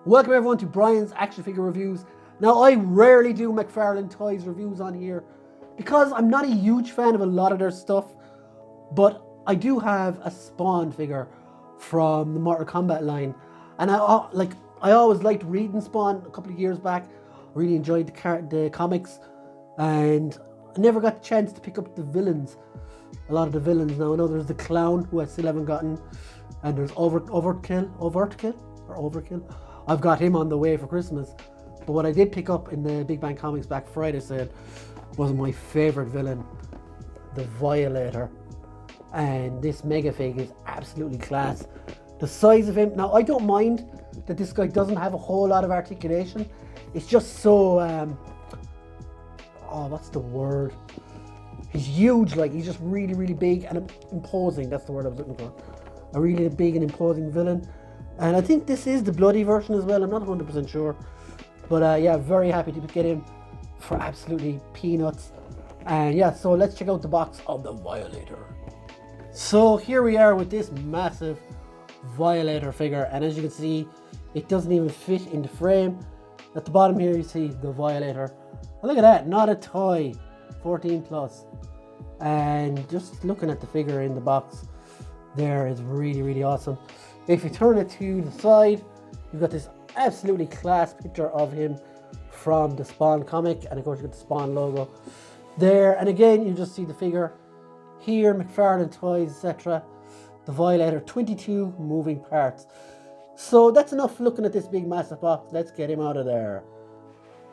Welcome everyone to Brian's Action Figure Reviews. Now I rarely do Mcfarlane Toys reviews on here because I'm not a huge fan of a lot of their stuff, but I do have a Spawn figure from the Mortal Kombat line, and I always liked reading Spawn a couple of years back. I really enjoyed the comics, and I never got the chance to pick up the villains. A lot of the villains now. I know there's the clown, who I still haven't gotten, and there's Overkill. I've got him on the way for Christmas. But what I did pick up in the Big Bang Comics Black Friday sale was my favourite villain, the Violator. And this Megafigure is absolutely class. The size of him, now I don't mind that this guy doesn't have a whole lot of articulation. It's just so, what's the word? He's huge, like he's just really big and imposing. That's the word I was looking for. A really big and imposing villain. And I think this is the bloody version as well. I'm not 100% sure. But yeah, very happy to get him for absolutely peanuts. And yeah, so let's check out the box of the Violator. So here we are with this massive Violator figure. And as you can see, it doesn't even fit in the frame. At the bottom here, you see the Violator. And look at that, not a toy. 14 plus. And just looking at the figure in the box there is really awesome. If you turn it to the side, you've got this absolutely class picture of him from the Spawn comic, and of course you got the Spawn logo there. And again, you just see the figure here, Mcfarlane Toys, etc. The Violator, 22 moving parts. So that's enough looking at this big massive box. Let's get him out of there.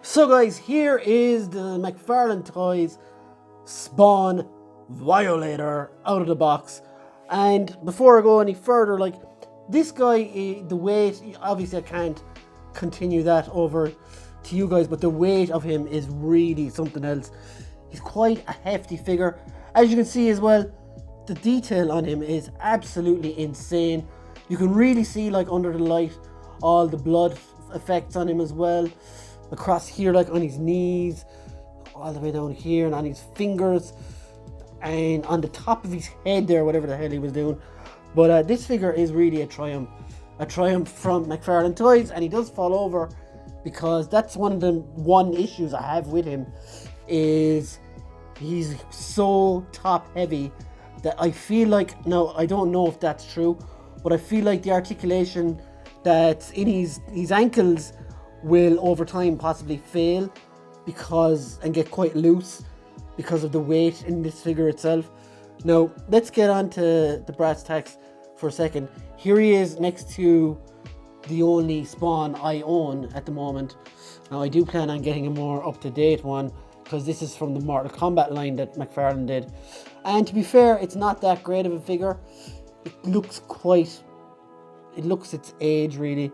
So guys, here is the Mcfarlane Toys Spawn Violator out of the box. And before I go any further, like this guy, the weight, obviously I can't continue that over to you guys, but the weight of him is really something else. He's quite a hefty figure. As you can see as well, the detail on him is absolutely insane. You can really see, like under the light, all the blood effects on him as well. Across here, like on his knees, all the way down here, and on his fingers, and on the top of his head there, whatever the hell he was doing. But this figure is really a triumph from Mcfarlane Toys, and he does fall over because that's one of the issues I have with him, is he's so top heavy that I feel like, now I don't know if that's true, but I feel like the articulation that's in his ankles will over time possibly fail and get quite loose because of the weight in this figure itself. Now let's get on to the brass tacks for a second. Here he is next to the only Spawn I own at the moment. Now I do plan on getting a more up-to-date one because this is from the Mortal Kombat line that Mcfarlane did. And to be fair, it's not that great of a figure. It looks its age really.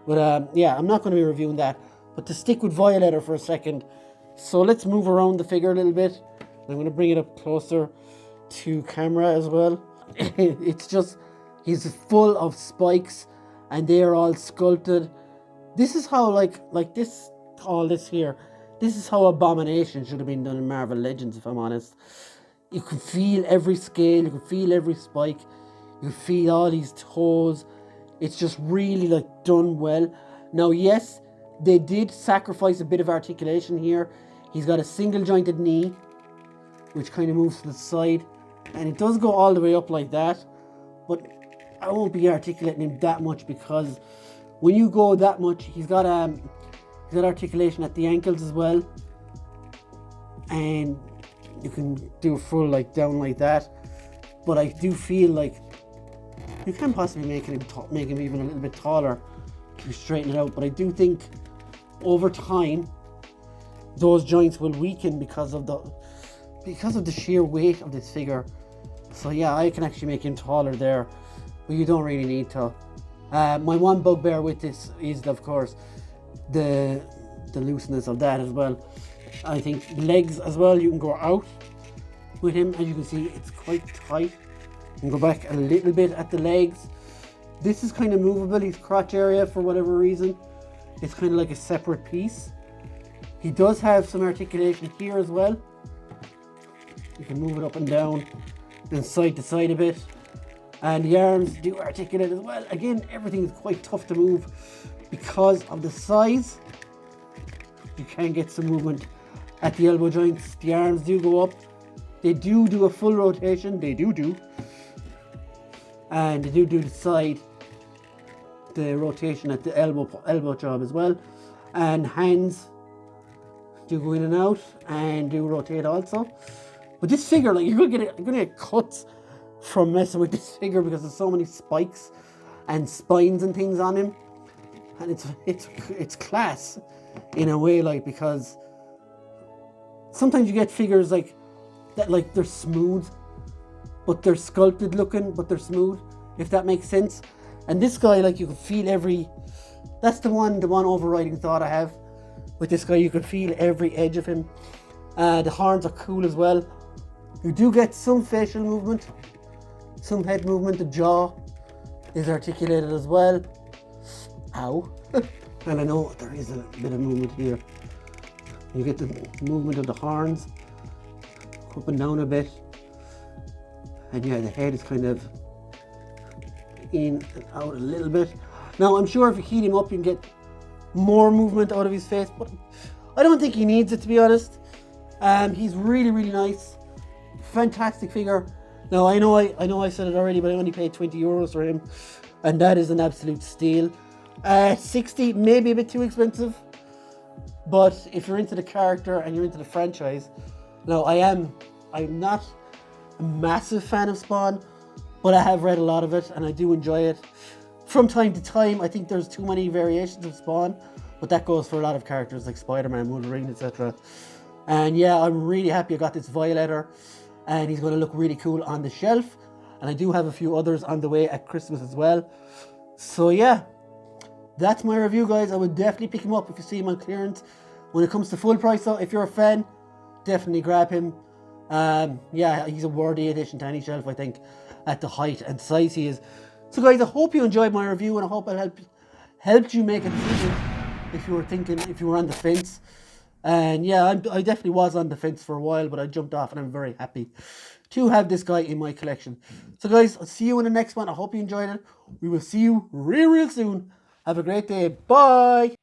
But yeah, I'm not going to be reviewing that. But to stick with Violator for a second, so let's move around the figure a little bit. I'm going to bring it up closer to camera as well. It's just, he's full of spikes and they are all sculpted. This is how all this here, this is how Abomination should have been done in Marvel Legends, if I'm honest. You can feel every scale, you can feel every spike, you can feel all these toes. It's just really like done well. Now yes, they did sacrifice a bit of articulation here. He's got a single jointed knee, which kind of moves to the side, and it does go all the way up like that, but I won't be articulating him that much because when you go that much, he's got articulation at the ankles as well, and you can do a full like down like that. But I do feel like you can possibly make him even a little bit taller to straighten it out, but I do think over time those joints will weaken because of the sheer weight of this figure. So yeah, I can actually make him taller there, but you don't really need to. My one bugbear with this is, of course, the looseness of that as well. I think legs as well, you can go out with him. As you can see, it's quite tight. You can go back a little bit at the legs. This is kind of movable, his crotch area, for whatever reason. It's kind of like a separate piece. He does have some articulation here as well. You can move it up and down and side to side a bit. And the arms do articulate as well. Again, everything is quite tough to move. because of the size, you can get some movement at the elbow joints. The arms do go up. They do a full rotation. They do. And they do the side, the rotation at the elbow job as well. And hands do go in and out and do rotate also. But this figure, like, you're gonna get cuts from messing with this figure because there's so many spikes and spines and things on him. And it's class in a way, like, because sometimes you get figures like that, like they're smooth, but they're sculpted looking, but they're smooth, if that makes sense. And this guy, like, you can feel that's the one overriding thought I have with this guy. You can feel every edge of him. The horns are cool as well. You do get some facial movement, some head movement. The jaw is articulated as well. Ow. And I know there is a bit of movement here. You get the movement of the horns up and down a bit. And yeah, the head is kind of in and out a little bit. Now, I'm sure if you heat him up, you can get more movement out of his face, but I don't think he needs it, to be honest. He's really, really nice. Fantastic figure. Now, I know I said it already, but I only paid €20 for him, and that is an absolute steal. 60, maybe a bit too expensive, but if you're into the character and you're into the franchise, now I'm not a massive fan of Spawn, but I have read a lot of it and I do enjoy it. From time to time, I think there's too many variations of Spawn, but that goes for a lot of characters like Spider-Man, Wolverine, etc. And yeah, I'm really happy I got this Violator, and he's going to look really cool on the shelf. And I do have a few others on the way at Christmas as well. So yeah, that's my review, guys. I would definitely pick him up if you see him on clearance. When it comes to full price though, if you're a fan, definitely grab him. Yeah, he's a worthy addition to any shelf, I think, at the height and size he is. So guys, I hope you enjoyed my review, and I hope I helped you make a decision if you were on the fence. And yeah, I definitely was on the fence for a while, but I jumped off, and I'm very happy to have this guy in my collection. So guys, I'll see you in the next one. I hope you enjoyed it. We will see you real soon. Have a great day. Bye.